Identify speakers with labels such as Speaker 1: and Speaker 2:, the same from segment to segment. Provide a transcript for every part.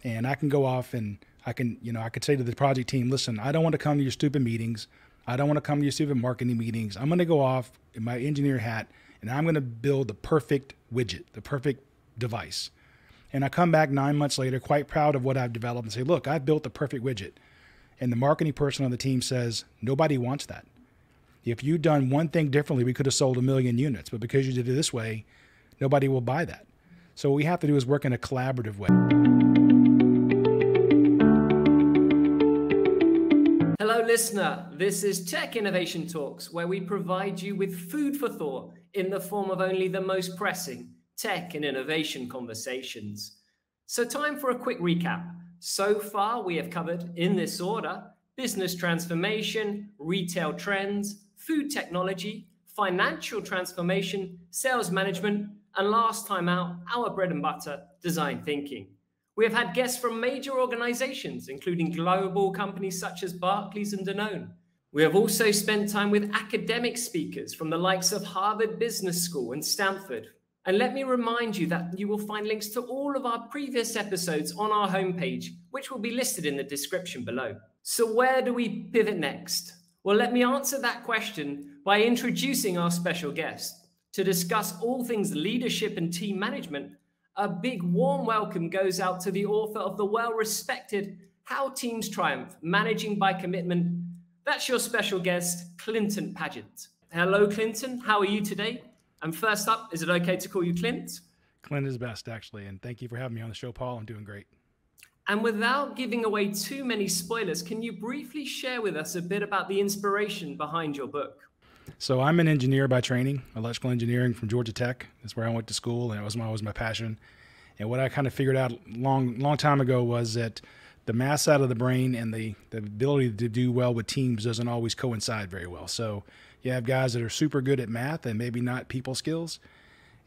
Speaker 1: And I can go off and I could say to the project team, listen, I don't want to come to your stupid meetings. I don't want to come to your stupid marketing meetings. I'm going to go off in my engineer hat and I'm going to build the perfect widget, the perfect device. And I come back 9 months later, quite proud of what I've developed and say, look, I've built the perfect widget. And the marketing person on the team says, nobody wants that. If you'd done one thing differently, we could have sold 1 million units, but because you did it this way, nobody will buy that. So what we have to do is work in a collaborative way.
Speaker 2: Hello, listener. This is Tech Innovation Talks, where we provide you with food for thought in the form of only the most pressing tech and innovation conversations. So time for a quick recap. So far, we have covered, in this order, business transformation, retail trends, food technology, financial transformation, sales management, and last time out, our bread and butter, design thinking. We have had guests from major organizations, including global companies such as Barclays and Danone. We have also spent time with academic speakers from the likes of Harvard Business School and Stanford. And let me remind you that you will find links to all of our previous episodes on our homepage, which will be listed in the description below. So where do we pivot next? Well, let me answer that question by introducing our special guest. To discuss all things leadership and team management, a big warm welcome goes out to the author of the well-respected How Teams Triumph, Managing by Commitment. That's your special guest, Clint Padgett. Hello, Clinton. How are you today? And first up, is it okay to call you Clint?
Speaker 1: Clint is best, actually. And thank you for having me on the show, Paul. I'm doing great.
Speaker 2: And without giving away too many spoilers, can you briefly share with us a bit about the inspiration behind your book?
Speaker 1: So I'm an engineer by training, electrical engineering from Georgia Tech. That's where I went to school, and it was always my passion. And what I kind of figured out long time ago was that the math side of the brain and the ability to do well with teams doesn't always coincide very well. So you have guys that are super good at math and maybe not people skills.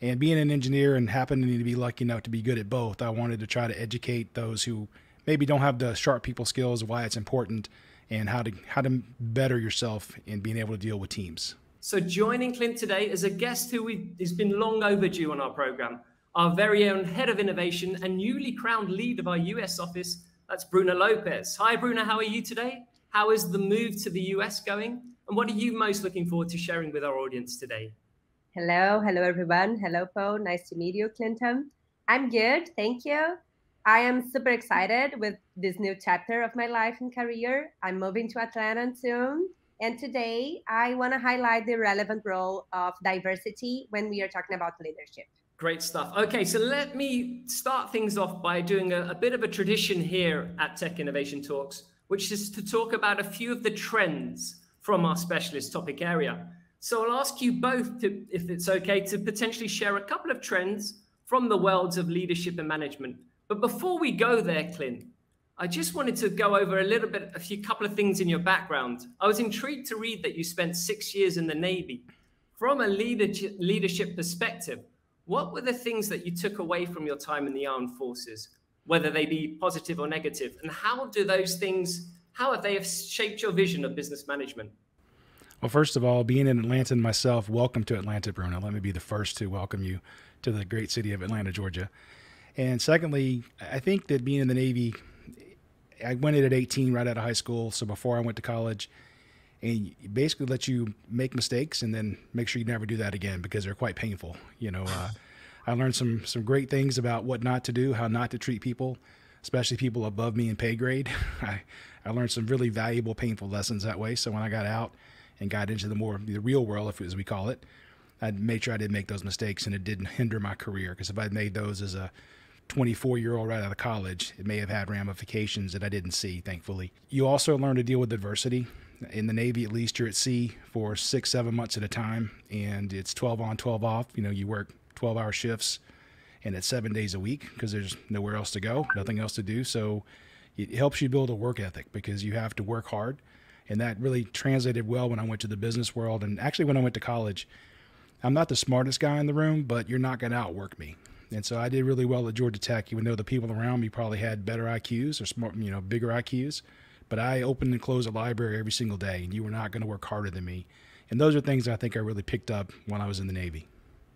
Speaker 1: And being an engineer and happening to be lucky enough to be good at both, I wanted to try to educate those who maybe don't have the sharp people skills, why it's important, and how to better yourself in being able to deal with teams.
Speaker 2: So joining Clint today is a guest who has been long overdue on our program, our very own head of innovation and newly crowned lead of our US office. That's Bruna Lopes. Hi, Bruna. How are you today? How is the move to the US going? And what are you most looking forward to sharing with our audience today?
Speaker 3: Hello everyone. Hello, Paul. Nice to meet you, Clinton. I'm good, thank you. I am super excited with this new chapter of my life and career. I'm moving to Atlanta soon. And today I want to highlight the relevant role of diversity when we are talking about leadership.
Speaker 2: Great stuff. Okay, so let me start things off by doing a bit of a tradition here at Tech Innovation Talks, which is to talk about a few of the trends from our specialist topic area. So I'll ask you both, if it's okay, to potentially share a couple of trends from the worlds of leadership and management. But before we go there, Clint, I just wanted to go over a couple of things in your background. I was intrigued to read that you spent 6 years in the Navy. From a leadership perspective, what were the things that you took away from your time in the armed forces, whether they be positive or negative? And how have they shaped your vision of business management?
Speaker 1: Well, first of all, being an Atlantan myself, welcome to Atlanta, Bruna. Let me be the first to welcome you to the great city of Atlanta, Georgia. And secondly, I think that being in the Navy, I went in at 18 right out of high school. So before I went to college, and basically let you make mistakes and then make sure you never do that again because they're quite painful. I learned some great things about what not to do, how not to treat people, especially people above me in pay grade. I learned some really valuable, painful lessons that way. So when I got out and got into the real world, as we call it, I made sure I didn't make those mistakes and it didn't hinder my career. Because if I'd made those as a 24-year-old right out of college, it may have had ramifications that I didn't see, thankfully. You also learn to deal with adversity. In the Navy, at least, you're at sea for 6-7 months at a time, and it's 12 on, 12 off. You work 12-hour shifts, and it's 7 days a week because there's nowhere else to go, nothing else to do. So it helps you build a work ethic because you have to work hard. And that really translated well when I went to the business world. And actually, when I went to college, I'm not the smartest guy in the room, but you're not going to outwork me. And so I did really well at Georgia Tech, even though the people around me probably had better IQs or smart, bigger IQs. But I opened and closed a library every single day, and you were not going to work harder than me. And those are things I think I really picked up when I was in the Navy.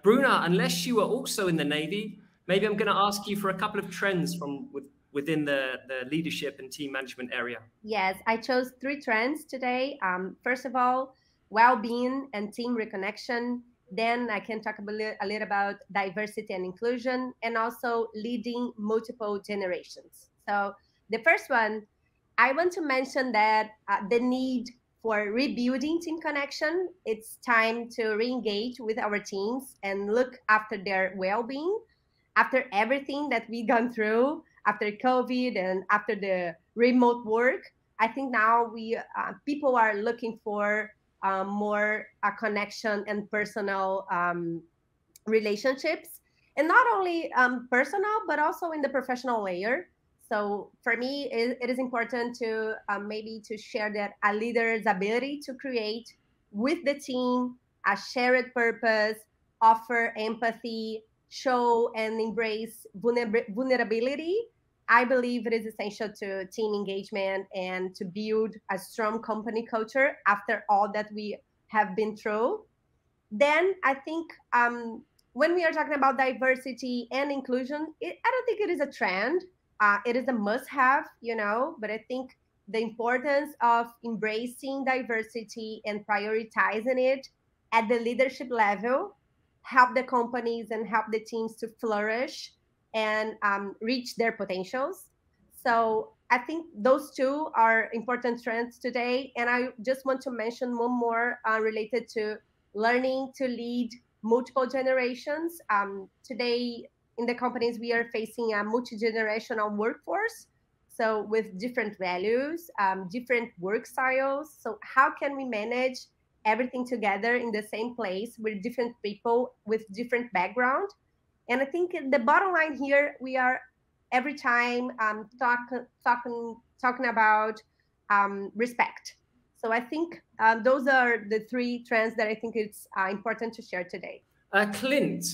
Speaker 2: Bruna, unless you were also in the Navy, maybe I'm going to ask you for a couple of trends from within the leadership and team management area?
Speaker 3: Yes, I chose 3 trends today. First of all, well-being and team reconnection. Then I can talk a little about diversity and inclusion, and also leading multiple generations. So the first one, I want to mention that the need for rebuilding team connection. It's time to re-engage with our teams and look after their well-being after everything that we've gone through, after COVID and after the remote work. I think now people are looking for more connection and personal relationships, and not only personal but also in the professional layer. So for me, it is important to maybe to share that a leader's ability to create with the team a shared purpose, offer empathy, show and embrace vulnerability. I believe it is essential to team engagement and to build a strong company culture after all that we have been through. Then I think when we are talking about diversity and inclusion, I don't think it is a trend. It is a must-have, but I think the importance of embracing diversity and prioritizing it at the leadership level help the companies and help the teams to flourish and reach their potentials. So I think those 2 are important trends today. And I just want to mention one more related to learning to lead multiple generations. Today in the companies, we are facing a multi-generational workforce. So with different values, different work styles. So how can we manage everything together in the same place with different people with different background? And I think the bottom line here, we are every time talking about respect. So I think those are the 3 trends that I think it's important to share today.
Speaker 2: Clint,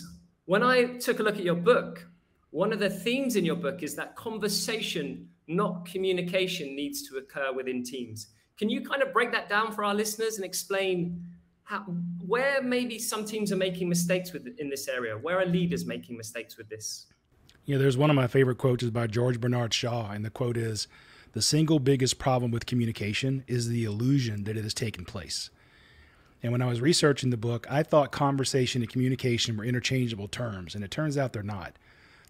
Speaker 2: when I took a look at your book, one of the themes in your book is that conversation, not communication, needs to occur within teams. Can you kind of break that down for our listeners and explain where maybe some teams are making mistakes in this area? Where are leaders making mistakes with this?
Speaker 1: There's one of my favorite quotes is by George Bernard Shaw, and the quote is, "The single biggest problem with communication is the illusion that it has taken place." And when I was researching the book, I thought conversation and communication were interchangeable terms, and it turns out they're not.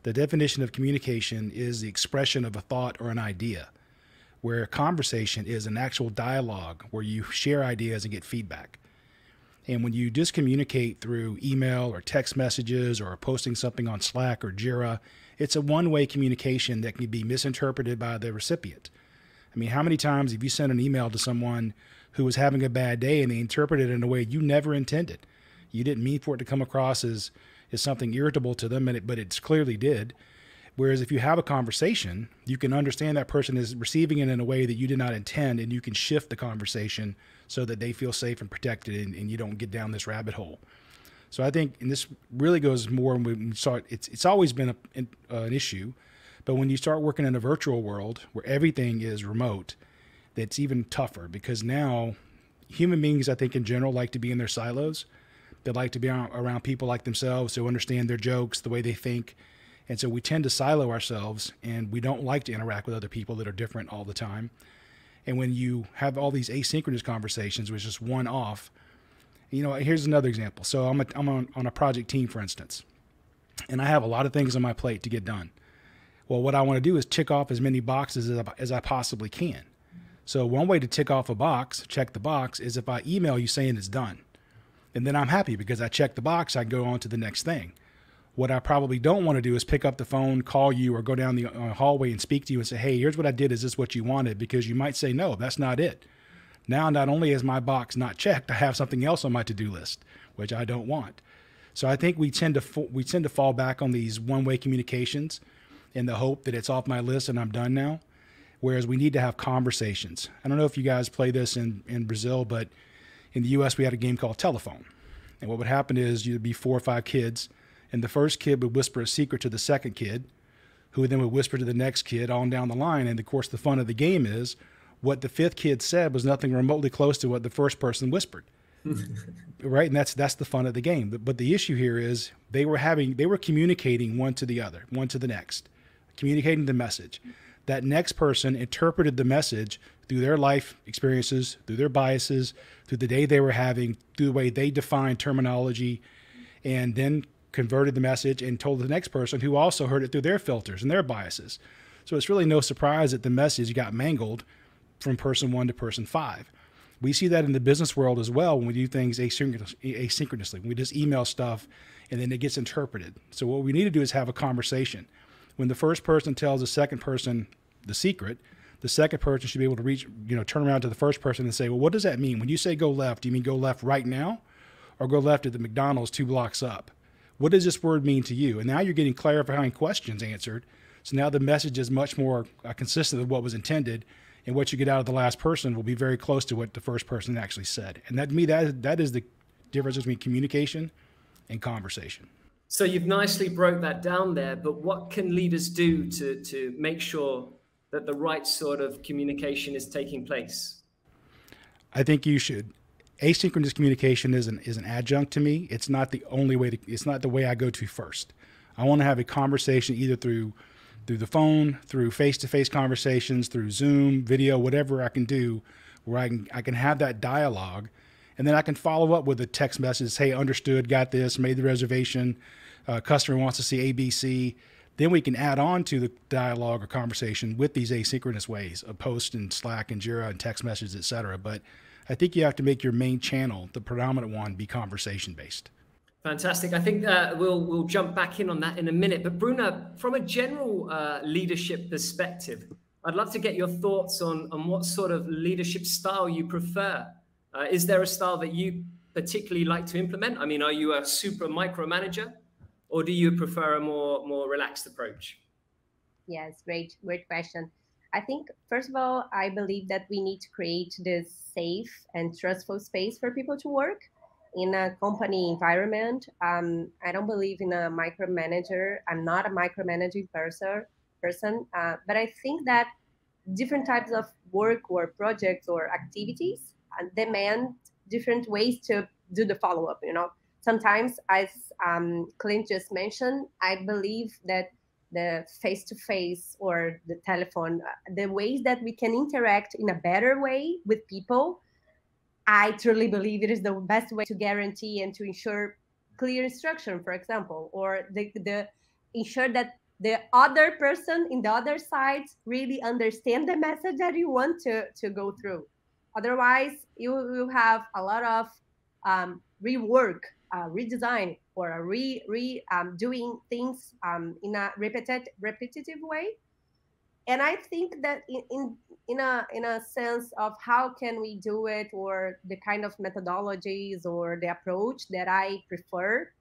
Speaker 1: The definition of communication is the expression of a thought or an idea, where conversation is an actual dialogue where you share ideas and get feedback. And when you just communicate through email or text messages or posting something on Slack or Jira, it's a one-way communication that can be misinterpreted by the recipient. I mean, how many times have you sent an email to someone who was having a bad day and they interpreted it in a way you never intended? You didn't mean for it to come across as something irritable to them, but it clearly did. Whereas if you have a conversation, you can understand that person is receiving it in a way that you did not intend, and you can shift the conversation so that they feel safe and protected, and you don't get down this rabbit hole. So I think, and this really goes more when we start, it's always been an issue, but when you start working in a virtual world where everything is remote, that's even tougher, because now human beings, I think in general, like to be in their silos. They like to be around people like themselves who understand their jokes, the way they think. And so we tend to silo ourselves, and we don't like to interact with other people that are different all the time. And when you have all these asynchronous conversations, which is just one off, here's another example. So I'm on a project team, for instance, and I have a lot of things on my plate to get done. Well, what I want to do is tick off as many boxes as I possibly can. So one way to tick off a box, check the box, is if I email you saying it's done. And then I'm happy because I checked the box, I can go on to the next thing. What I probably don't want to do is pick up the phone, call you, or go down the hallway and speak to you and say, hey, here's what I did. Is this what you wanted? Because you might say, no, that's not it. Now, not only is my box not checked, I have something else on my to-do list, which I don't want. So I think we tend to fall back on these one-way communications in the hope that it's off my list and I'm done now, whereas we need to have conversations. I don't know if you guys play this in Brazil, but in the U.S., we had a game called Telephone. And what would happen is you'd be 4 or 5 kids, and the first kid would whisper a secret to the second kid, who then would whisper to the next kid on down the line. And of course, the fun of the game is what the 5th kid said was nothing remotely close to what the first person whispered. Right? And that's the fun of the game. But the issue here is they were communicating one to the other, one to the next, communicating the message. That next person interpreted the message through their life experiences, through their biases, through the day they were having, through the way they defined terminology, and then converted the message and told the next person who also heard it through their filters and their biases. So it's really no surprise that the message got mangled from person 1 to person 5. We see that in the business world as well when we do things asynchronously. When we just email stuff and then it gets interpreted. So what we need to do is have a conversation. When the first person tells the second person the secret, the second person should be able to turn around to the first person and say, well, what does that mean? When you say go left, do you mean go left right now or go left at the McDonald's 2 blocks up? What does this word mean to you? And now you're getting clarifying questions answered. So now the message is much more consistent with what was intended, and what you get out of the last person will be very close to what the first person actually said. And that, to me, that is the difference between communication and conversation.
Speaker 2: So you've nicely broke that down there, but what can leaders do to make sure that the right sort of communication is taking place?
Speaker 1: I think you should. Asynchronous communication is an adjunct to me. It's not the only way. It's not the way I go to first. I want to have a conversation either through the phone, through face-to-face conversations, through Zoom, video, whatever I can do, where I can have that dialogue, and then I can follow up with a text message. Hey, understood, got this, made the reservation. Customer wants to see ABC. Then we can add on to the dialogue or conversation with these asynchronous ways of post and Slack and Jira and text messages, et cetera. But I think you have to make your main channel, the predominant one, be conversation-based.
Speaker 2: Fantastic. I think we'll jump back in on that in a minute. But Bruna, from a general leadership perspective, I'd love to get your thoughts on what sort of leadership style you prefer. Is there a style that you particularly like to implement? I mean, are you a super micromanager, or do you prefer a more relaxed approach?
Speaker 3: Yes, great question. I think, first of all, I believe that we need to create this safe and trustful space for people to work in a company environment. I don't believe in a micromanager. I'm not a micromanaging person, but I think that different types of work or projects or activities demand different ways to do the follow-up. Sometimes, as Clint just mentioned, I believe that the face-to-face or the telephone, the ways that we can interact in a better way with people, I truly believe it is the best way to guarantee and to ensure clear instruction, for example, or the ensure that the other person in the other side really understand the message that you want to go through. Otherwise, you will have a lot of rework, redesign, or doing things in a repetitive way. And I think that in a sense of how can we do it, or the kind of methodologies or the approach that I prefer,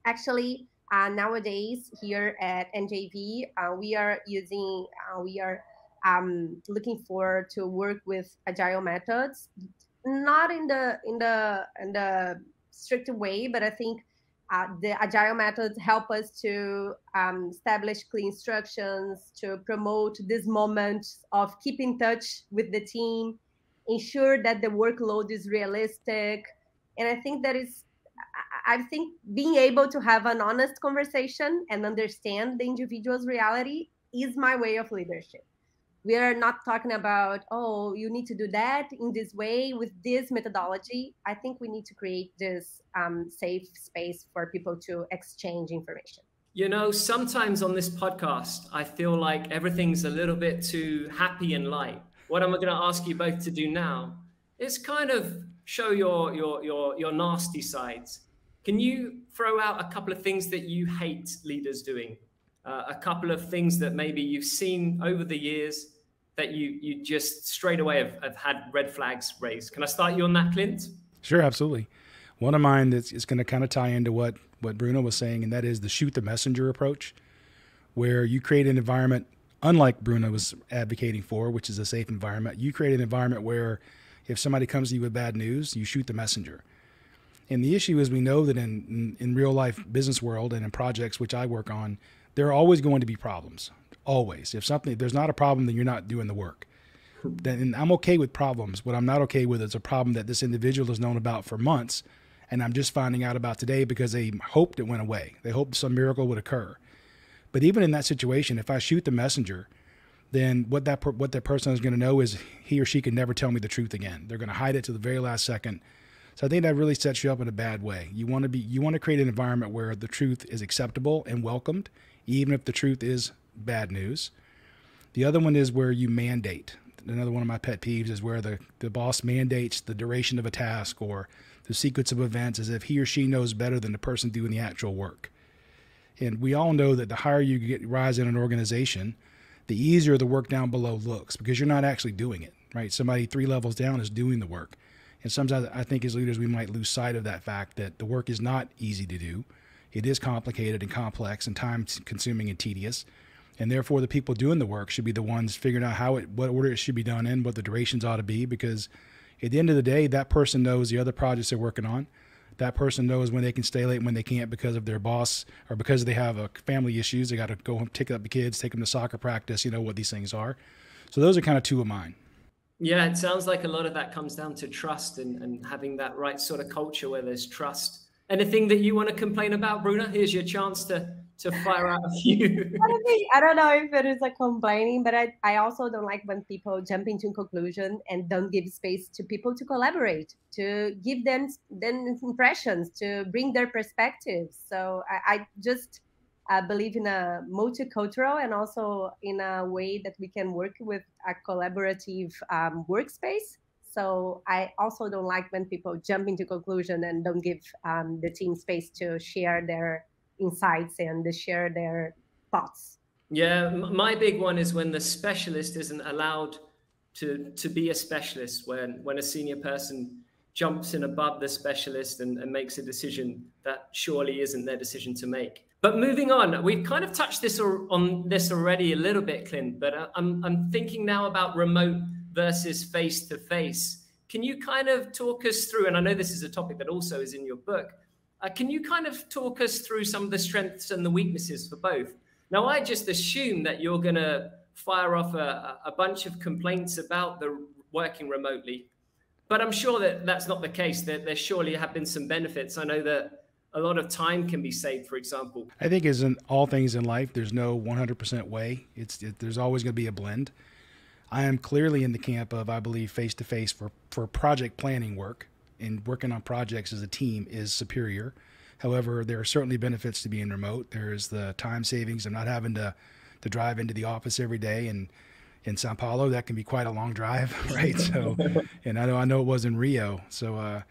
Speaker 3: actually nowadays here at NJV, we are looking forward to work with agile methods, not in the strict way, but I think the agile methods help us to establish clear instructions, to promote this moment of keep in touch with the team, ensure that the workload is realistic. And I think being able to have an honest conversation and understand the individual's reality is my way of leadership. We are not talking about, oh, you need to do that in this way with this methodology. I think we need to create this safe space for people to exchange information.
Speaker 2: Sometimes on this podcast, I feel like everything's a little bit too happy and light. What I'm going to ask you both to do now is kind of show your nasty sides. Can you throw out a couple of things that you hate leaders doing? A couple of things that maybe you've seen over the years that you just straight away have had red flags raised. Can I start you on that, Clint?
Speaker 1: Sure, absolutely. One of mine is going to kind of tie into what Bruna was saying, and that is the shoot the messenger approach, where you create an environment, unlike Bruna was advocating for, which is a safe environment. You create an environment where if somebody comes to you with bad news, you shoot the messenger. And the issue is we know that in real life business world and in projects which I work on, there are always going to be problems. Always. If there's not a problem, then you're not doing the work. And I'm okay with problems. What I'm not okay with is a problem that this individual has known about for months, and I'm just finding out about today because they hoped it went away. They hoped some miracle would occur. But even in that situation, if I shoot the messenger, then what that person is going to know is he or she can never tell me the truth again. They're going to hide it to the very last second. So I think that really sets you up in a bad way. You want to create an environment where the truth is acceptable and welcomed, even if the truth is bad news. The other one is where you mandate. Another one of my pet peeves is where the boss mandates the duration of a task or the sequence of events as if he or she knows better than the person doing the actual work. And we all know that the higher you rise in an organization, the easier the work down below looks because you're not actually doing it, right? Somebody 3 levels down is doing the work. And sometimes I think as leaders, we might lose sight of that fact that the work is not easy to do. It is complicated and complex and time consuming and tedious. And therefore the people doing the work should be the ones figuring out what order it should be done in, what the durations ought to be, because at the end of the day, that person knows the other projects they're working on. That person knows when they can stay late and when they can't because of their boss or because they have family issues. They got to go home, pick up the kids, take them to soccer practice, you know what these things are. So those are kind of 2 of mine.
Speaker 2: Yeah, it sounds like a lot of that comes down to trust and having that right sort of culture where there's trust. Anything that you want to complain about, Bruna? Here's your chance to fire out a few.
Speaker 3: I don't know if it is a complaining, but I also don't like when people jump into conclusion and don't give space to people to collaborate, to give them impressions, to bring their perspectives. So I just believe in a multicultural and also in a way that we can work with a collaborative workspace. So I also don't like when people jump into conclusion and don't give the team space to share their insights and to share their thoughts.
Speaker 2: Yeah, my big one is when the specialist isn't allowed to be a specialist, when a senior person jumps in above the specialist and makes a decision that surely isn't their decision to make. But moving on, we've kind of touched on this already a little bit, Clint, but I'm thinking now about remote versus face-to-face. Can you kind of talk us through, and I know this is a topic that also is in your book, can you kind of talk us through some of the strengths and the weaknesses for both? Now, I just assume that you're going to fire off a bunch of complaints about the working remotely, but I'm sure that that's not the case. That there surely have been some benefits. I know that a lot of time can be saved, for example.
Speaker 1: I think as in all things in life, there's no 100% way. There's always going to be a blend. I am clearly in the camp of, I believe, face-to-face for project planning work and working on projects as a team is superior. However, there are certainly benefits to being remote. There's the time savings of not having to drive into the office every day. And in Sao Paulo, that can be quite a long drive, right? So, and I know it was in Rio. So,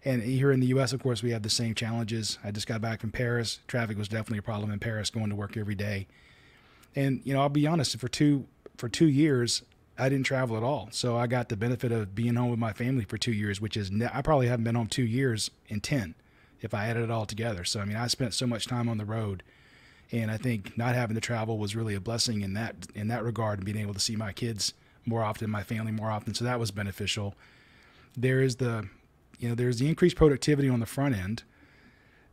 Speaker 1: and here in the U.S., of course, we have the same challenges. I just got back from Paris. Traffic was definitely a problem in Paris going to work every day. And, you know, I'll be honest, for two years, I didn't travel at all. So I got the benefit of being home with my family for 2 years, which is, I probably haven't been home 2 years in 10 if I added it all together. So, I mean, I spent so much time on the road, and I think not having to travel was really a blessing in that regard, and being able to see my kids more often, my family more often. So that was beneficial. There's the increased productivity on the front end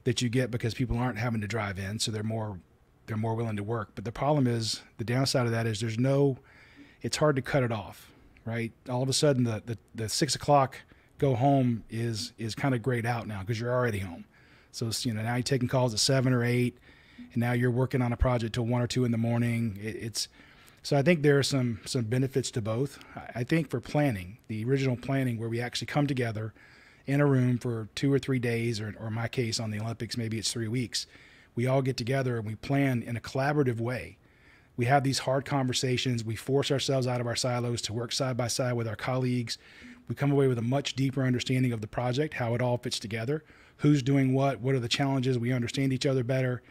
Speaker 1: that you get because people aren't having to drive in. So they're more willing to work. But the problem is, the downside of that is it's hard to cut it off, right? All of a sudden, the 6 o'clock go home is kind of grayed out now because you're already home. So, you know, now you're taking calls at 7 or 8, and now you're working on a project till 1 or 2 in the morning. So I think there are some benefits to both. I think for planning, the original planning where we actually come together in a room for 2 or 3 days, or in my case on the Olympics, maybe it's 3 weeks, we all get together and we plan in a collaborative way. We have these hard conversations. We force ourselves out of our silos to work side by side with our colleagues. We come away with a much deeper understanding of the project, how it all fits together, who's doing what are the challenges, we understand each other better.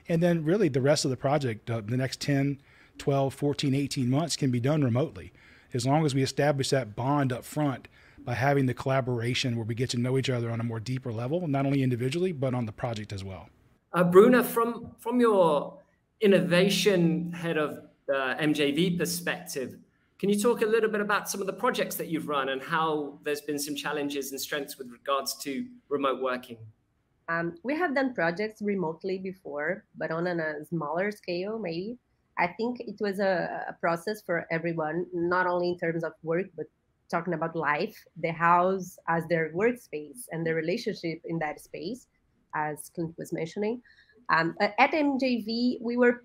Speaker 1: And then really the rest of the project, the next 10, 12, 14, 18 months can be done remotely, as long as we establish that bond up front by having the collaboration where we get to know each other on a more deeper level, not only individually, but on the project as well.
Speaker 2: Bruna, from your innovation head of MJV perspective, can you talk a little bit about some of the projects that you've run and how there's been some challenges and strengths with regards to remote working?
Speaker 3: We have done projects remotely before, but on a smaller scale, maybe. I think it was a process for everyone, not only in terms of work, but talking about life, the house as their workspace and the relationship in that space, as Clint was mentioning. At MJV, we were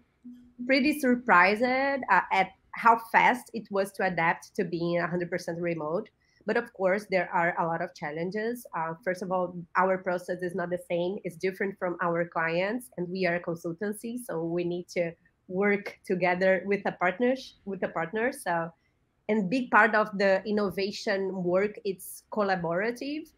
Speaker 3: pretty surprised at how fast it was to adapt to being 100% remote. But of course, there are a lot of challenges. First of all, our process is not the same. It's different from our clients, and we are a consultancy, so we need to work together with a partner. So, and big part of the innovation work, it's collaborative.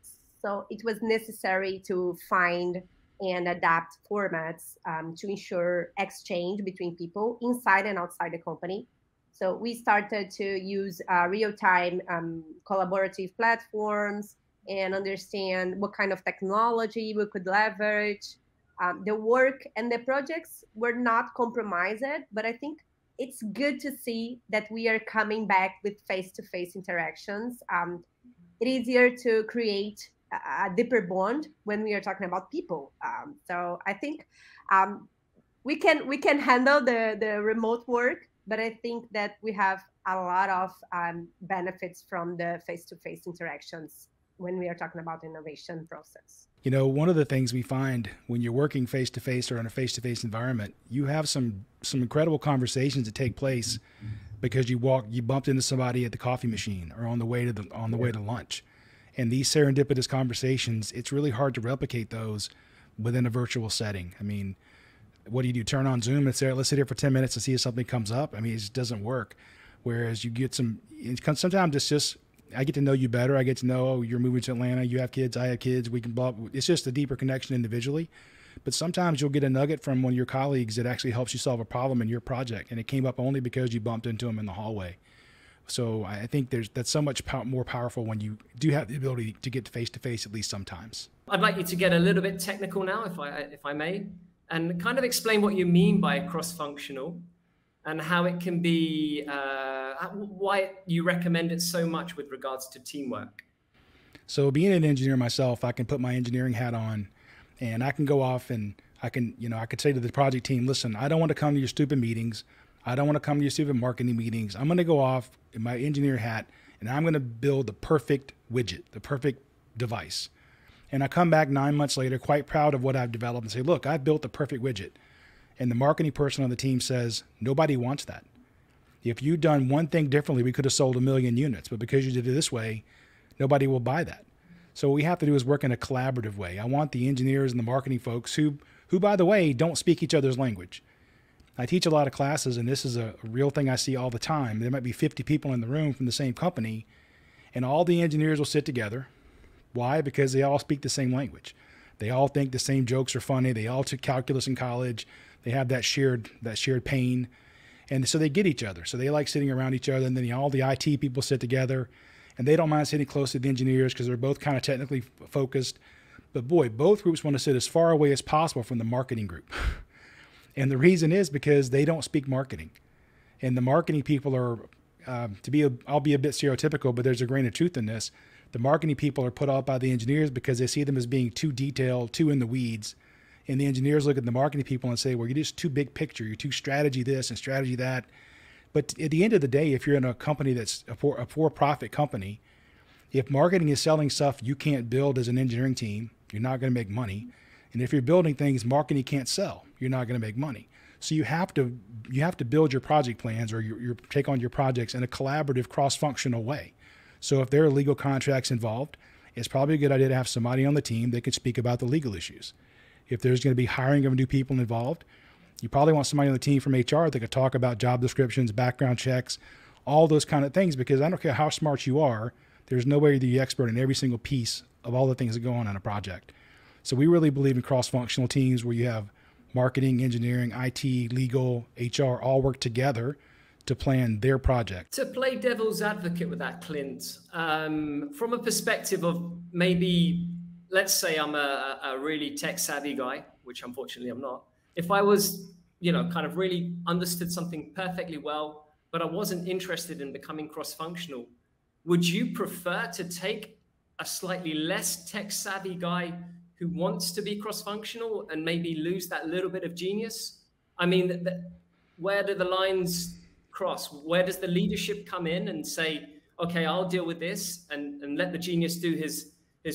Speaker 3: So it was necessary to find and adapt formats to ensure exchange between people inside and outside the company. So we started to use real-time collaborative platforms and understand what kind of technology we could leverage. The work and the projects were not compromised, but I think it's good to see that we are coming back with face-to-face interactions. It's easier to create a deeper bond when we are talking about people. So I think we can handle the remote work, but I think that we have a lot of benefits from the face-to-face interactions when we are talking about the innovation process.
Speaker 1: You know, one of the things we find when you're working face-to-face or in a face-to-face environment, you have some incredible conversations that take place because you bumped into somebody at the coffee machine or on the way to lunch. And these serendipitous conversations, it's really hard to replicate those within a virtual setting. I mean, what do? Turn on Zoom and say, let's sit here for 10 minutes and see if something comes up? I mean, it just doesn't work. Whereas you get sometimes it's just, I get to know you better. I get to know, oh, you're moving to Atlanta, you have kids, I have kids, we can it's just a deeper connection individually. But sometimes you'll get a nugget from one of your colleagues that actually helps you solve a problem in your project. And it came up only because you bumped into them in the hallway. So I think that's so much more powerful when you do have the ability to get face to face, at least sometimes.
Speaker 2: I'd like you to get a little bit technical now, if I may, and kind of explain what you mean by cross-functional and how it can be, why you recommend it so much with regards to teamwork.
Speaker 1: So being an engineer myself, I can put my engineering hat on and I can go off and I could say to the project team, listen, I don't want to come to your stupid meetings. I don't want to come to your stupid marketing meetings. I'm going to go off in my engineer hat and I'm going to build the perfect widget, the perfect device. And I come back 9 months later, quite proud of what I've developed and say, look, I've built the perfect widget. And the marketing person on the team says, nobody wants that. If you'd done one thing differently, we could have sold 1 million units, but because you did it this way, nobody will buy that. So what we have to do is work in a collaborative way. I want the engineers and the marketing folks who by the way, don't speak each other's language. I teach a lot of classes, and this is a real thing I see all the time. There might be 50 people in the room from the same company, and all the engineers will sit together. Why? Because they all speak the same language. They all think the same jokes are funny. They all took calculus in college. They have that shared pain, and so they get each other. So they like sitting around each other, and then all the IT people sit together, and they don't mind sitting close to the engineers because they're both kind of technically focused. But boy, both groups want to sit as far away as possible from the marketing group. And the reason is because they don't speak marketing. And the marketing people are, I'll be a bit stereotypical, but there's a grain of truth in this. The marketing people are put off by the engineers because they see them as being too detailed, too in the weeds. And the engineers look at the marketing people and say, well, you're just too big picture. You're too strategy this and strategy that. But at the end of the day, if you're in a company that's a for-profit company, if marketing is selling stuff you can't build as an engineering team, you're not going to make money. And if you're building things marketing can't sell, you're not going to make money. So you have to build your project plans or your take on your projects in a collaborative, cross-functional way. So if there are legal contracts involved, it's probably a good idea to have somebody on the team that could speak about the legal issues. If there's going to be hiring of new people involved, you probably want somebody on the team from HR that could talk about job descriptions, background checks, all those kind of things, because I don't care how smart you are, there's no way you're the expert in every single piece of all the things that go on a project. So we really believe in cross-functional teams where you have marketing, engineering, IT, legal, HR all work together to plan their project.
Speaker 2: To play devil's advocate with that, Clint, from a perspective of maybe, let's say I'm a really tech-savvy guy, which unfortunately I'm not. If I was, kind of really understood something perfectly well, but I wasn't interested in becoming cross-functional, would you prefer to take a slightly less tech-savvy guy who wants to be cross-functional and maybe lose that little bit of genius? I mean, where do the lines cross? Where does the leadership come in and say, okay, I'll deal with this and let the genius do his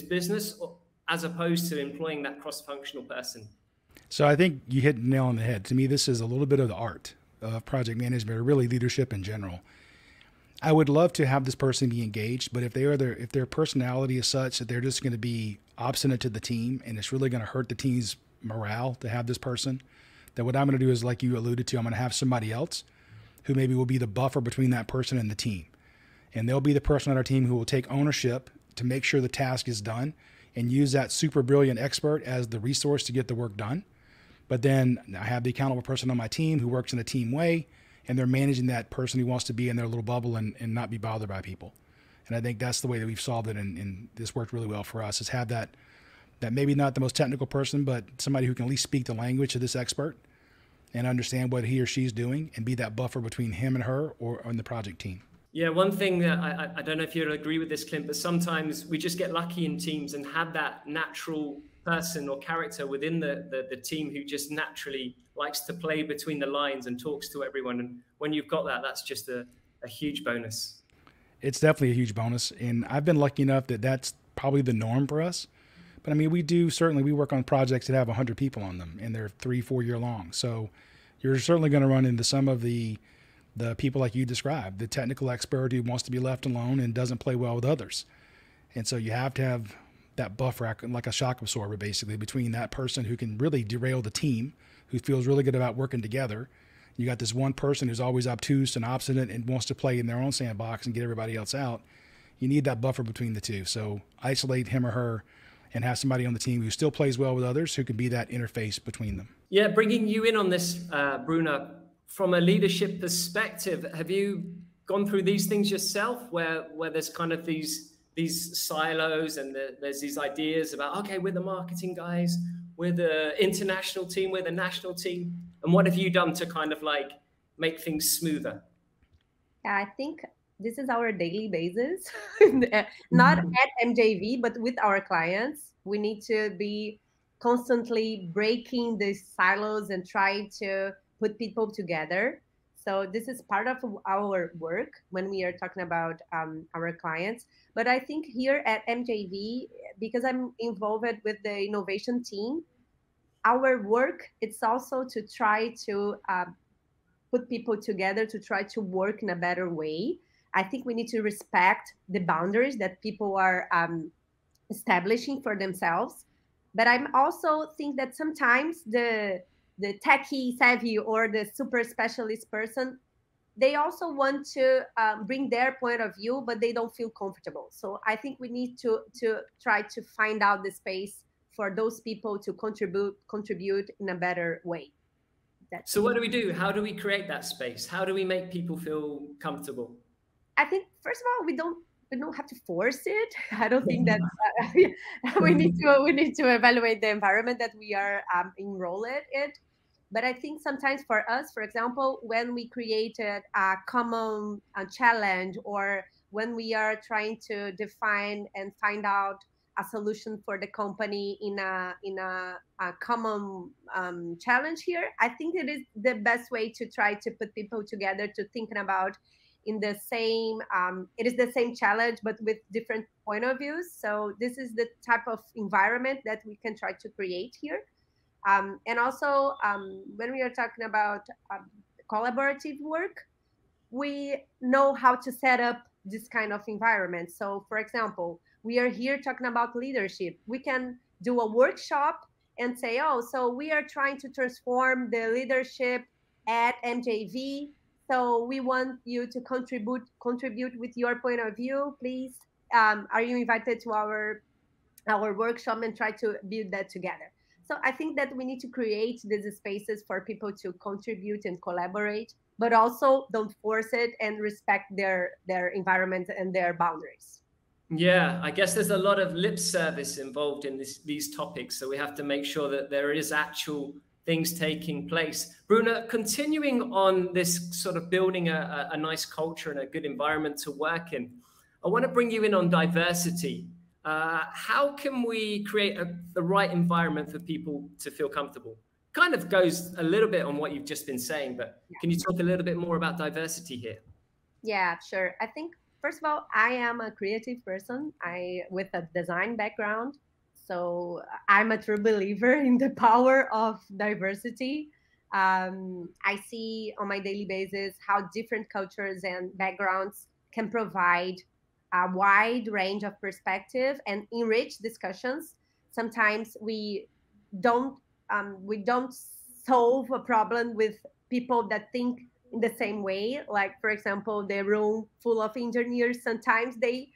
Speaker 2: business, as opposed to employing that cross-functional person?
Speaker 1: So I think you hit the nail on the head. To me, this is a little bit of the art. of project management, or really leadership in general. I would love to have this person be engaged, but if their personality is such that they're just going to be obstinate to the team and it's really going to hurt the team's morale to have this person, then what I'm going to do is, like you alluded to, I'm going to have somebody else who maybe will be the buffer between that person and the team. And they'll be the person on our team who will take ownership to make sure the task is done and use that super brilliant expert as the resource to get the work done. But then I have the accountable person on my team who works in a team way, and they're managing that person who wants to be in their little bubble and not be bothered by people. And I think that's the way that we've solved it, and this worked really well for us, is have that maybe not the most technical person, but somebody who can at least speak the language of this expert and understand what he or she's doing and be that buffer between him and her or on the project team.
Speaker 2: Yeah, one thing that I don't know if you'll agree with this, Clint, but sometimes we just get lucky in teams and have that natural person or character within the team who just naturally likes to play between the lines and talks to everyone. And when you've got that, that's just a huge bonus.
Speaker 1: It's definitely a huge bonus. And I've been lucky enough that that's probably the norm for us. But I mean, we work on projects that have 100 people on them and they're 3-4 year long. So you're certainly going to run into some of the people like you described, the technical expert who wants to be left alone and doesn't play well with others. And so you have to have that buffer, like a shock absorber, basically, between that person who can really derail the team, who feels really good about working together. You got this one person who's always obtuse and obstinate and wants to play in their own sandbox and get everybody else out. You need that buffer between the two. So isolate him or her and have somebody on the team who still plays well with others, who can be that interface between them. Yeah,
Speaker 2: bringing you in on this, Bruna, from a leadership perspective, have you gone through these things yourself where there's kind of these silos and there's these ideas about, okay, we're the marketing guys, we're the international team, we're the national team. And what have you done to kind of like make things smoother?
Speaker 3: Yeah, I think this is our daily basis, not at MJV, but with our clients. We need to be constantly breaking these silos and trying to put people together. So this is part of our work when we are talking about our clients. But I think here at MJV, because I'm involved with the innovation team, our work, it's also to try to put people together, to try to work in a better way. I think we need to respect the boundaries that people are establishing for themselves. But I also think that sometimes the techie savvy or the super specialist person, they also want to bring their point of view, but they don't feel comfortable. So I think we need to try to find out the space for those people to contribute in a better way.
Speaker 2: So what do we do? How do we create that space? How do we make people feel comfortable?
Speaker 3: I think, first of all, we don't have to force it. I don't think that we need to evaluate the environment that we are enrolled in. But I think sometimes for us, for example, when we created a common challenge, or when we are trying to define and find out a solution for the company in a common challenge here, I think it is the best way to try to put people together, to thinking about in the same, it is the same challenge, but with different point of views. So this is the type of environment that we can try to create here. And also, when we are talking about collaborative work, we know how to set up this kind of environment. So, for example, we are here talking about leadership. We can do a workshop and say, oh, so we are trying to transform the leadership at MJV. So we want you to contribute with your point of view. Please, are you invited to our workshop and try to build that together? So I think that we need to create these spaces for people to contribute and collaborate, but also don't force it and respect their environment and their boundaries.
Speaker 2: Yeah, I guess there's a lot of lip service involved in these topics. So we have to make sure that there is actual things taking place. Bruna, continuing on this sort of building a nice culture and a good environment to work in, I want to bring you in on diversity. How can we create the right environment for people to feel comfortable? Kind of goes a little bit on what you've just been saying, but can you talk a little bit more about diversity here?
Speaker 3: Yeah, sure. I think, first of all, I am a creative person, with a design background. So I'm a true believer in the power of diversity. I see on my daily basis how different cultures and backgrounds can provide a wide range of perspective and enrich discussions. Sometimes don't we don't solve a problem with people that think in the same way. Like, for example, the room full of engineers, sometimes they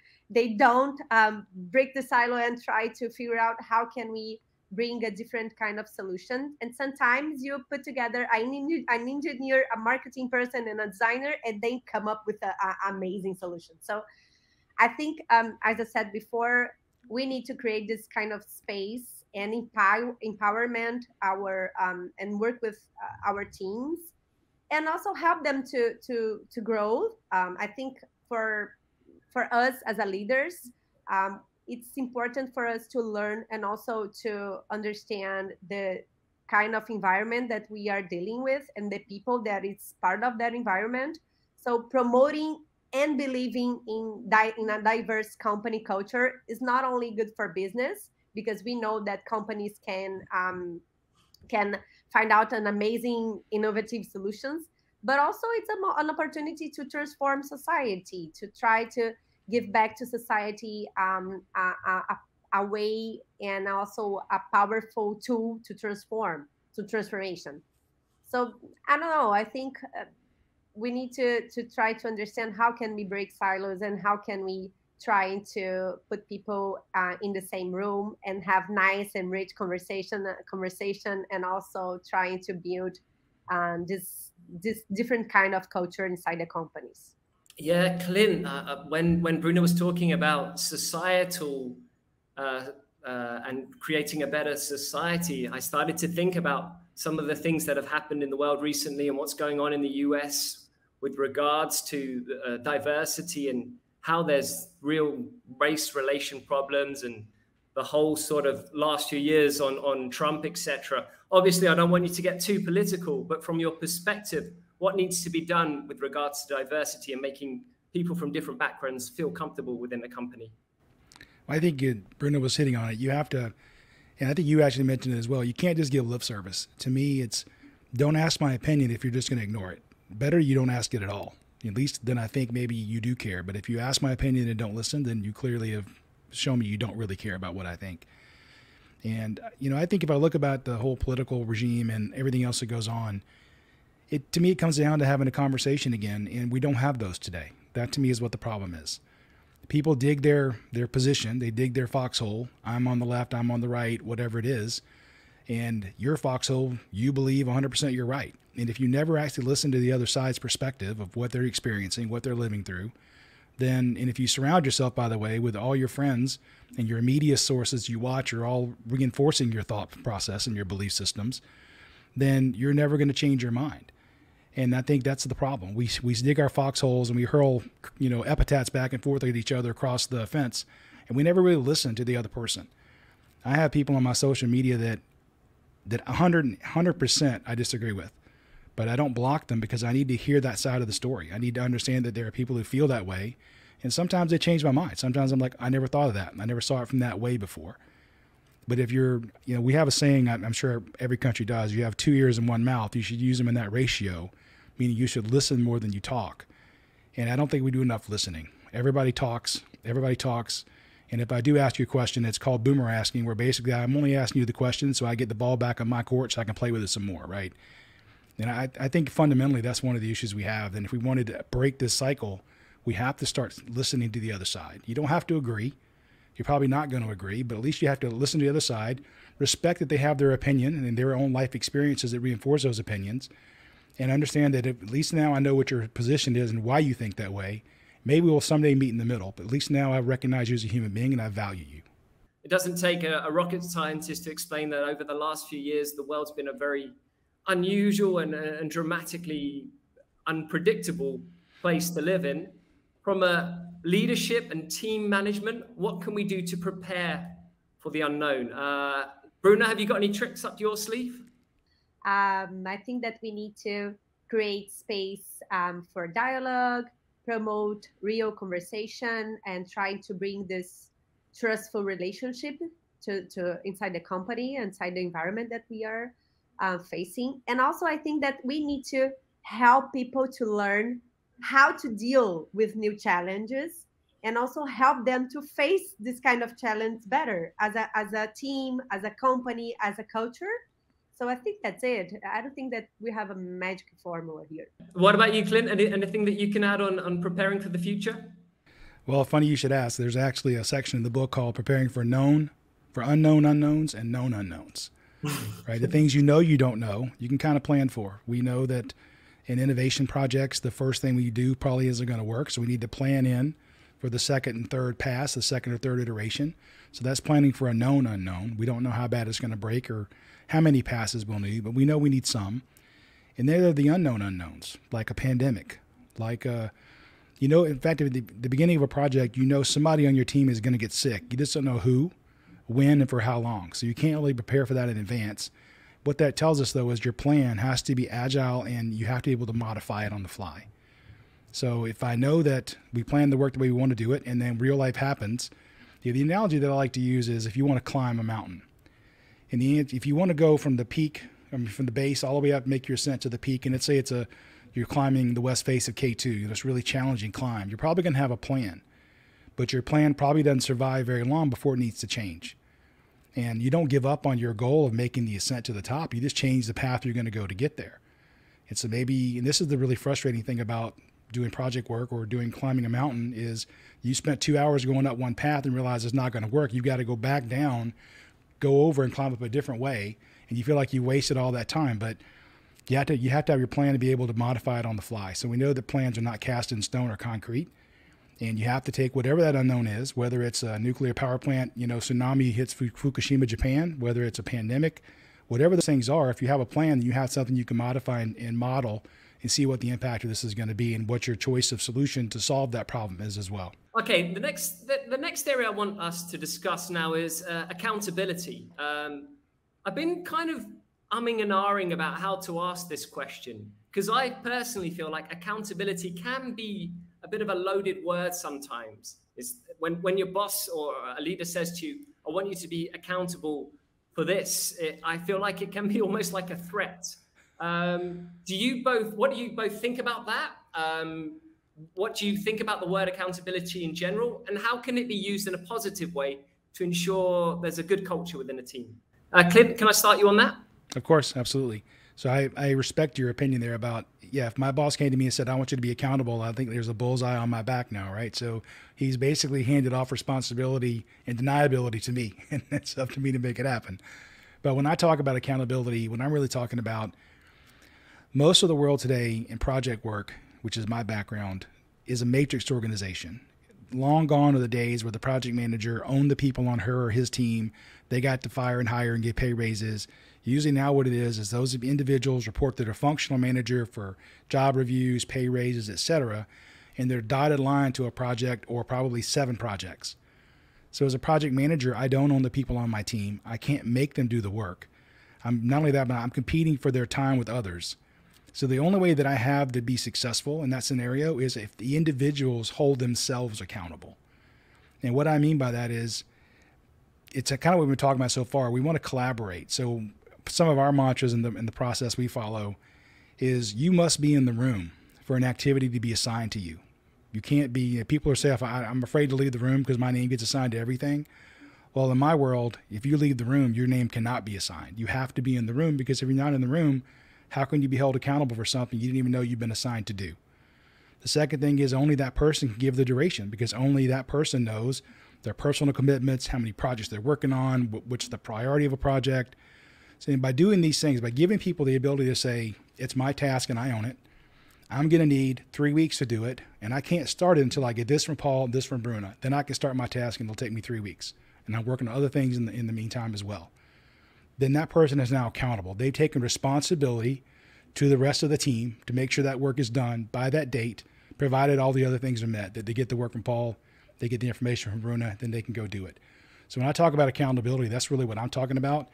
Speaker 3: don't break the silo and try to figure out how can we bring a different kind of solution. And sometimes you put together an engineer, a marketing person, and a designer, and they come up with an amazing solution. So I think, as I said before, we need to create this kind of space and empowerment our and work with our teams, and also help them to grow. I think for us as a leaders, it's important for us to learn and also to understand the kind of environment that we are dealing with and the people that is part of that environment. So promoting and believing in a diverse company culture is not only good for business, because we know that companies can find out an amazing innovative solutions, but also it's an opportunity to transform society, to try to give back to society, a way and also a powerful tool to transformation. So I don't know, I think we need to try to understand how can we break silos and how can we try to put people in the same room and have nice and rich conversation, and also trying to build this different kind of culture inside the companies.
Speaker 2: Yeah, Clint, when Bruna was talking about societal uh, and creating a better society, I started to think about some of the things that have happened in the world recently and what's going on in the US with regards to diversity, and how there's real race relation problems, and the whole sort of last few years on Trump, etc. Obviously, I don't want you to get too political, but from your perspective, what needs to be done with regards to diversity and making people from different backgrounds feel comfortable within the company?
Speaker 1: I think Bruna was hitting on it. You have to, and I think you actually mentioned it as well. You can't just give lip service. To me, it's don't ask my opinion if you're just going to ignore it. Better you don't ask it at all. At least then I think maybe you do care. But if you ask my opinion and don't listen, then you clearly have shown me you don't really care about what I think. And, I think if I look about the whole political regime and everything else that goes on, to me, it comes down to having a conversation again, and we don't have those today. That to me is what the problem is. People dig their position, they dig their foxhole. I'm on the left, I'm on the right, whatever it is. And your foxhole, you believe 100% you're right. And if you never actually listen to the other side's perspective of what they're experiencing, what they're living through, and if you surround yourself, by the way, with all your friends and your media sources you watch are all reinforcing your thought process and your belief systems, then you're never going to change your mind. And I think that's the problem. We dig our foxholes and we hurl, epithets back and forth at each other across the fence, and we never really listen to the other person. I have people on my social media that 100% I disagree with, but I don't block them because I need to hear that side of the story. I need to understand that there are people who feel that way, and sometimes they change my mind. Sometimes I'm like, I never thought of that. I never saw it from that way before. But if we have a saying, I'm sure every country does, you have 2 ears and 1 mouth. You should use them in that ratio, meaning you should listen more than you talk. And I don't think we do enough listening. Everybody talks. And if I do ask you a question, it's called boomer asking, where basically I'm only asking you the question so I get the ball back on my court so I can play with it some more, right? And I think fundamentally that's one of the issues we have. And if we wanted to break this cycle, we have to start listening to the other side. You don't have to agree. You're probably not going to agree, but at least you have to listen to the other side, respect that they have their opinion and their own life experiences that reinforce those opinions, and understand that at least now I know what your position is and why you think that way. Maybe we'll someday meet in the middle, but at least now I recognize you as a human being and I value you.
Speaker 2: It doesn't take a rocket scientist to explain that over the last few years, the world's been a very unusual and dramatically unpredictable place to live in. From a leadership and team management, what can we do to prepare for the unknown? Bruna, have you got any tricks up your sleeve?
Speaker 3: I think that we need to create space for dialogue, promote real conversation, and try to bring this trustful relationship to inside the company, inside the environment that we are. facing. And also, I think that we need to help people to learn how to deal with new challenges, and also help them to face this kind of challenge better as a team, as a company, as a culture. So I think that's it. I don't think that we have a magic formula here.
Speaker 2: What about you, Clint? Anything that you can add on preparing for the future?
Speaker 1: Well, funny you should ask. There's actually a section in the book called Preparing for Unknown Unknowns and Known Unknowns. Right? The things you know you don't know, you can kind of plan for. We know that in innovation projects, the first thing we do probably isn't going to work. So we need to plan in for the second and third pass, the second or third iteration. So that's planning for a known unknown. We don't know how bad it's going to break or how many passes we'll need, but we know we need some. And there are the unknown unknowns, like a pandemic, like in fact, at the beginning of a project, somebody on your team is going to get sick. You just don't know who, when, and for how long. So you can't really prepare for that in advance. What that tells us, though, is your plan has to be agile and you have to be able to modify it on the fly. So if I know that we plan the work the way we want to do it and then real life happens, the analogy that I like to use is if you want to climb a mountain. If you want to go from the peak, from the base all the way up, make your ascent to the peak, and let's say you're climbing the west face of K2, it's a really challenging climb, you're probably going to have a plan. But your plan probably doesn't survive very long before it needs to change. And you don't give up on your goal of making the ascent to the top. You just change the path you're going to go to get there. And so and this is the really frustrating thing about doing project work or climbing a mountain, is you spent 2 hours going up one path and realize it's not going to work. You've got to go back down, go over and climb up a different way. And you feel like you wasted all that time. But you have to have your plan to be able to modify it on the fly. So we know that plans are not cast in stone or concrete. And you have to take whatever that unknown is, whether it's a nuclear power plant, tsunami hits Fukushima, Japan, whether it's a pandemic, whatever those things are, if you have a plan, you have something you can modify and model and see what the impact of this is going to be and what your choice of solution to solve that problem is as well.
Speaker 2: Okay, the next area I want us to discuss now is accountability. I've been kind of umming and ahhing about how to ask this question, because I personally feel like accountability can be a bit of a loaded word sometimes. It's when your boss or a leader says to you, I want you to be accountable for this, I feel like it can be almost like a threat. What do you both think about that? What do you think about the word accountability in general? And how can it be used in a positive way to ensure there's a good culture within a team? Clint, can I start you on that?
Speaker 1: Of course, absolutely. So I respect your opinion there about, if my boss came to me and said, I want you to be accountable, I think there's a bullseye on my back now, right? So he's basically handed off responsibility and deniability to me, and it's up to me to make it happen. But when I talk about accountability, what I'm really talking about, most of the world today in project work, which is my background, is a matrix organization. Long gone are the days where the project manager owned the people on her or his team. They got to fire and hire and get pay raises. Usually now what it is those individuals report to their functional manager for job reviews, pay raises, etc. And they're dotted line to a project or probably 7 projects. So as a project manager, I don't own the people on my team. I can't make them do the work. Not only that, but I'm competing for their time with others. So the only way that I have to be successful in that scenario is if the individuals hold themselves accountable. And what I mean by that is, it's kind of what we've been talking about so far. We want to collaborate. So some of our mantras in the process we follow is you must be in the room for an activity to be assigned to you. You can't be, people are saying, I'm afraid to leave the room because my name gets assigned to everything. Well, in my world, if you leave the room, your name cannot be assigned. You have to be in the room, because if you're not in the room, how can you be held accountable for something you didn't even know you've been assigned to do? The second thing is only that person can give the duration, because only that person knows their personal commitments, how many projects they're working on, what's the priority of a project. So by doing these things, by giving people the ability to say, it's my task and I own it, I'm going to need 3 weeks to do it, and I can't start it until I get this from Paul, this from Bruna. Then I can start my task and it'll take me 3 weeks. And I'm working on other things in the meantime as well. Then that person is now accountable. They've taken responsibility to the rest of the team to make sure that work is done by that date, provided all the other things are met, that they get the work from Paul, they get the information from Bruna, then they can go do it. So when I talk about accountability, that's really what I'm talking about.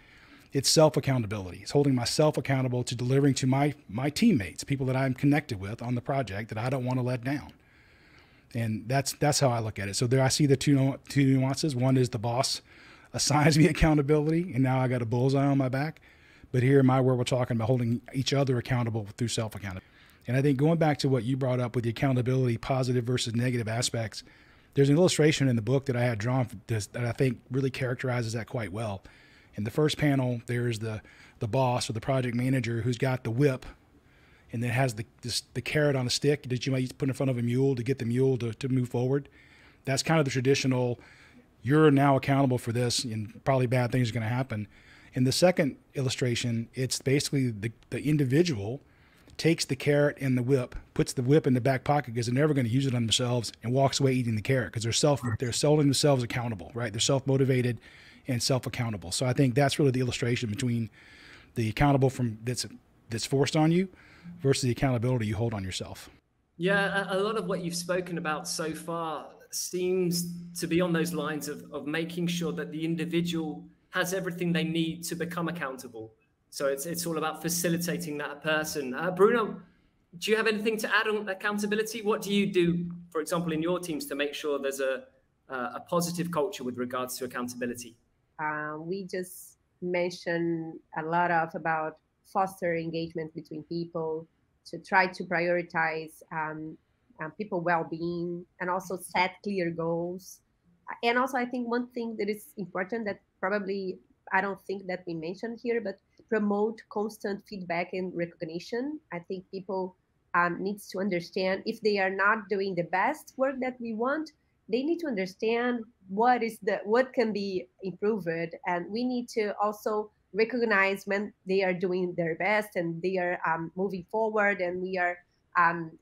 Speaker 1: It's self-accountability. It's holding myself accountable to delivering to my teammates, people that I'm connected with on the project that I don't want to let down. And that's how I look at it. So there I see the two nuances. One is the boss assigns me accountability, and now I got a bullseye on my back. But here in my world, we're talking about holding each other accountable through self-accountability. And I think going back to what you brought up with the accountability, positive versus negative aspects, there's an illustration in the book that I had drawn for this that I think really characterizes that quite well. In the first panel, there's the boss or the project manager who's got the whip and then has the carrot on a stick that you might put in front of a mule to get the mule to move forward. That's kind of the traditional, you're now accountable for this and probably bad things are going to happen. In the second illustration, it's basically the individual takes the carrot and the whip, puts the whip in the back pocket because they're never going to use it on themselves, and walks away eating the carrot because they're holding themselves accountable, right? They're self-motivated and self-accountable. So I think that's really the illustration between the accountable from that's forced on you versus the accountability you hold on yourself.
Speaker 2: Yeah, a lot of what you've spoken about so far seems to be on those lines of making sure that the individual has everything they need to become accountable. So it's all about facilitating that person. Bruna, do you have anything to add on accountability? What do you do, for example, in your teams to make sure there's a positive culture with regards to accountability?
Speaker 3: We just mentioned a lot about foster engagement between people, to try to prioritize people well-being, and also set clear goals. And also, I think one thing that is important that probably I don't think that we mentioned here, but promote constant feedback and recognition. I think people needs to understand if they are not doing the best work that we want, they need to understand what can be improved, and we need to also recognize when they are doing their best and they are moving forward, and we are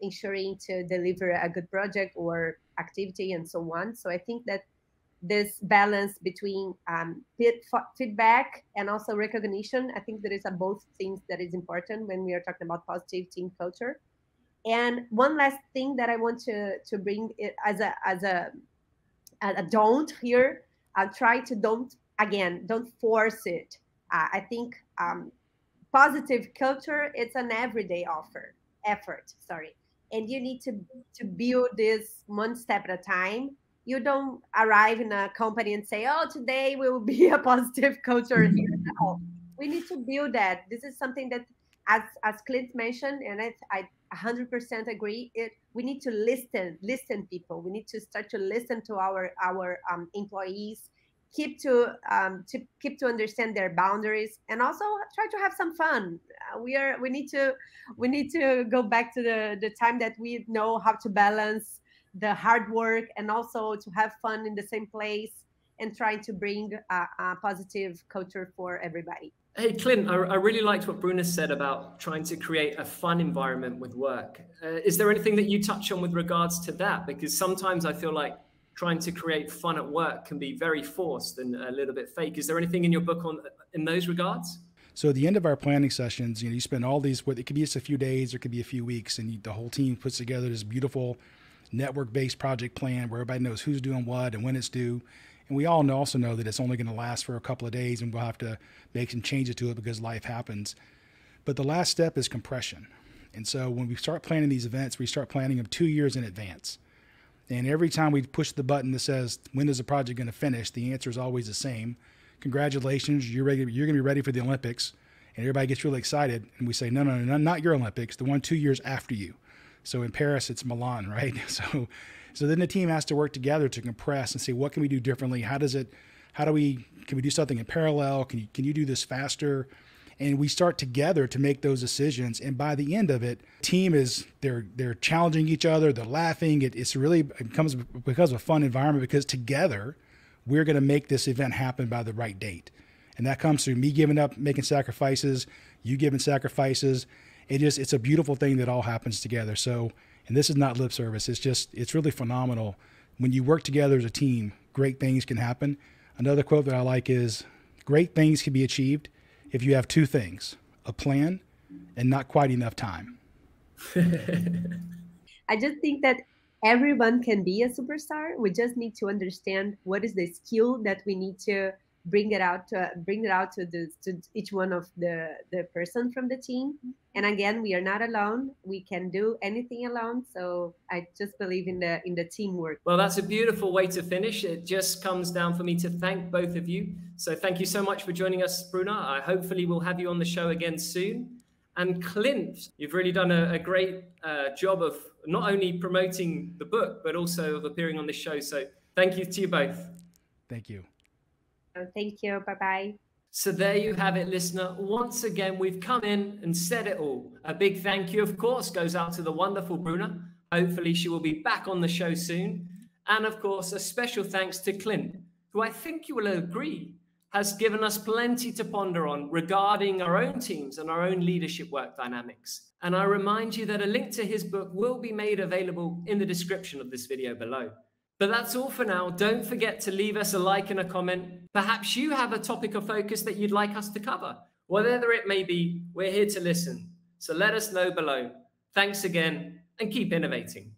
Speaker 3: ensuring to deliver a good project or activity and so on. So I think that this balance between feedback and also recognition, I think there is both things that is important when we are talking about positive team culture. And one last thing that I want to bring it as a don't here, try to don't force it. I think positive culture, it's an everyday effort, and you need to build this one step at a time. You don't arrive in a company and say, oh, today will be a positive culture here. No, we need to build that. This is something that, as Clint mentioned, and I 100% agree, we need to listen people. We need to start to listen to our employees, keep to understand their boundaries, and also try to have some fun. We need to go back to the time that we know how to balance the hard work and also to have fun in the same place, and trying to bring a positive culture for everybody.
Speaker 2: Hey, Clint, I really liked what Bruna said about trying to create a fun environment with work. Is there anything that you touch on with regards to that? Because sometimes I feel like trying to create fun at work can be very forced and a little bit fake. Is there anything in your book in those regards?
Speaker 1: So at the end of our planning sessions, you spend all these, it could be just a few days, or it could be a few weeks, and the whole team puts together this beautiful network-based project plan where everybody knows who's doing what and when it's due. And we all also know that it's only going to last for a couple of days, and we'll have to make some changes to it because life happens. But the last step is compression. And so when we start planning these events, we start planning them 2 years in advance. And every time we push the button that says, when is the project going to finish? The answer is always the same. Congratulations, you're going to be ready for the Olympics. And everybody gets really excited. And we say, no, not your Olympics, the one 2 years after you. So in Paris, it's Milan, right? So then the team has to work together to compress and say, what can we do differently? Can we do something in parallel? Can you do this faster? And we start together to make those decisions. And by the end of it, team they're challenging each other, they're laughing. It becomes a fun environment because together we're going to make this event happen by the right date. And that comes through me giving up, making sacrifices, you giving sacrifices. It's a beautiful thing that all happens together. So, and this is not lip service. It's really phenomenal. When you work together as a team, great things can happen. Another quote that I like is, great things can be achieved if you have two things, a plan and not quite enough time.
Speaker 3: I just think that everyone can be a superstar. We just need to understand what is the skill that we need to bring it out to each one of the person from the team. And again, we are not alone. We can do anything alone. So I just believe in the teamwork.
Speaker 2: Well, that's a beautiful way to finish. It just comes down for me to thank both of you. So thank you so much for joining us, Bruna. I hopefully will have you on the show again soon. And Clint, you've really done a great job of not only promoting the book, but also of appearing on this show. So thank you to you both.
Speaker 1: Thank you.
Speaker 3: Thank you. Bye-bye.
Speaker 2: So there you have it, listener. Once again, we've come in and said it all. A big thank you, of course, goes out to the wonderful Bruna. Hopefully she will be back on the show soon. And of course, a special thanks to Clint, who I think you will agree has given us plenty to ponder on regarding our own teams and our own leadership work dynamics. And I remind you that a link to his book will be made available in the description of this video below. But that's all for now. Don't forget to leave us a like and a comment. Perhaps you have a topic of focus that you'd like us to cover. Whatever it may be, we're here to listen. So let us know below. Thanks again and keep innovating.